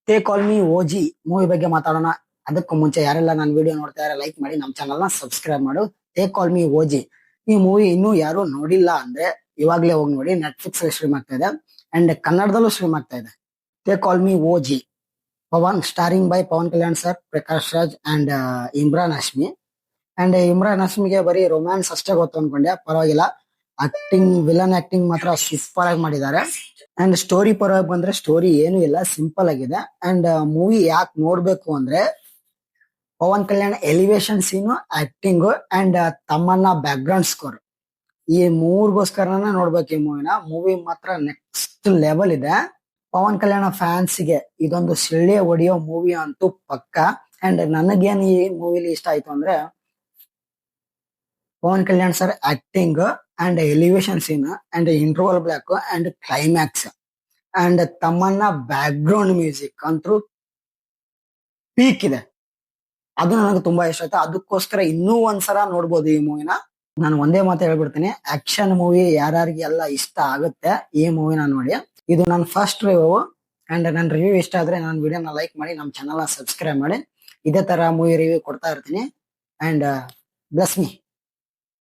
Tea call me ಓಜಿ movie ಬಗ್ಗೆ ಮಾತಾಡೋಣ. ಅದಕ್ಕೂ ಮುಂಚೆ ಯಾರೆಲ್ಲ ನನ್ನ ವಿಡಿಯೋ ನೋಡ್ತಾ ಇದ್ದಾರೆ ಲೈಕ್ ಮಾಡಿ, ನಮ್ಮ ಚಾನಲ್ ನ ಸಬ್ಸ್ಕ್ರೈಬ್ ಮಾಡು. ಟೇ ಕಾಲ್ ಮಿ ಓಜಿ ಈ ಮೂವಿ ಇನ್ನೂ ಯಾರು ನೋಡಿಲ್ಲ ಅಂದ್ರೆ ಇವಾಗ್ಲೇ ಹೋಗಿ ನೋಡಿ. ನೆಟ್ಫ್ಲಿಕ್ಸ್ ಅಲ್ಲಿ ಸ್ಟ್ರೀಮ್ ಆಗ್ತಾ ಇದೆ ಅಂಡ್ ಕನ್ನಡದಲ್ಲೂ ಸ್ಟ್ರೀಮ್ ಆಗ್ತಾ ಇದೆ. They call me OG Pawan starring by Pawan Kalyan sir, Prakash Raj and Imran Hashmi. And Imran ಹಶ್ಮಿಗೆ ಬರೀ ರೊಮ್ಯಾನ್ಸ್ ಅಷ್ಟೇ ಗೊತ್ತು ಅನ್ಕೊಂಡೆ, ಪರವಾಗಿಲ್ಲ. ಆಕ್ಟಿಂಗ್, ವಿಲನ್ ಆಕ್ಟಿಂಗ್ ಮಾತ್ರ ಸೂಪರ್ ಆಗಿ ಮಾಡಿದ್ದಾರೆ. ಅಂಡ್ ಸ್ಟೋರಿ ಪರವಾಗಿ ಬಂದ್ರೆ ಸ್ಟೋರಿ ಏನು ಇಲ್ಲ, ಸಿಂಪಲ್ ಆಗಿದೆ. ಅಂಡ್ ಮೂವಿ ಯಾಕೆ ನೋಡ್ಬೇಕು ಅಂದ್ರೆ Pawan Kalyan elevation scene, acting and ತಮ್ಮನ್ನ ಬ್ಯಾಕ್ ಗ್ರೌಂಡ್ ಸ್ಕೋರ್, ಈ ಮೂರ್ಗೋಸ್ಕರನೇ ನೋಡ್ಬೇಕು ಈ ಮೂವಿನ. ಮೂವಿ ಮಾತ್ರ ನೆಕ್ಸ್ಟ್ ಲೆವೆಲ್ ಇದೆ. ಪವನ್ ಕಲ್ಯಾಣ ಫ್ಯಾನ್ಸ್ಗೆ ಇದೊಂದು ಸಿಳ್ಳೆ ಹೊಡೆಯೋ ಮೂವಿ ಅಂತೂ ಪಕ್ಕ. ಅಂಡ್ ನನಗೇನು ಈ ಮೂವಿಲಿ ಇಷ್ಟ ಆಯ್ತು ಅಂದ್ರೆ Pawan Kalyan sir acting and elevation scene and interval block and climax and ತಮ್ಮನ್ನ ಬ್ಯಾಕ್ ಗ್ರೌಂಡ್ ಮ್ಯೂಸಿಕ್ ಅಂತೂ ಪೀಕ್ ಇದೆ. ಅದು ನನಗೆ ತುಂಬಾ ಇಷ್ಟ ಆಯ್ತು. ಅದಕ್ಕೋಸ್ಕರ ಇನ್ನೂ ಒಂದ್ಸಲ ನೋಡ್ಬೋದು ಈ ಮೂವಿನ. ನಾನು ಒಂದೇ ಮಾತು ಹೇಳ್ಬಿಡ್ತೀನಿ, ಆಕ್ಷನ್ ಮೂವಿ ಯಾರ್ಯಾರಿಗೆಲ್ಲ ಇಷ್ಟ ಆಗುತ್ತೆ ಈ ಮೂವಿನ ನೋಡಿ. ಇದು ನನ್ನ ಫಸ್ಟ್ ರಿವ್ಯೂ ಅಂಡ್ ನನ್ನ ರಿವ್ಯೂ ಇಷ್ಟ ಆದ್ರೆ ನನ್ನ ವಿಡಿಯೋನ ಲೈಕ್ ಮಾಡಿ, ನಮ್ಮ ಚಾನಲ್ ನ ಸಬ್ಸ್ಕ್ರೈಬ್ ಮಾಡಿ. ಇದೇ ತರ ಮೂವಿ ರಿವ್ಯೂ ಕೊಡ್ತಾ ಇರ್ತೀನಿ. And bless me.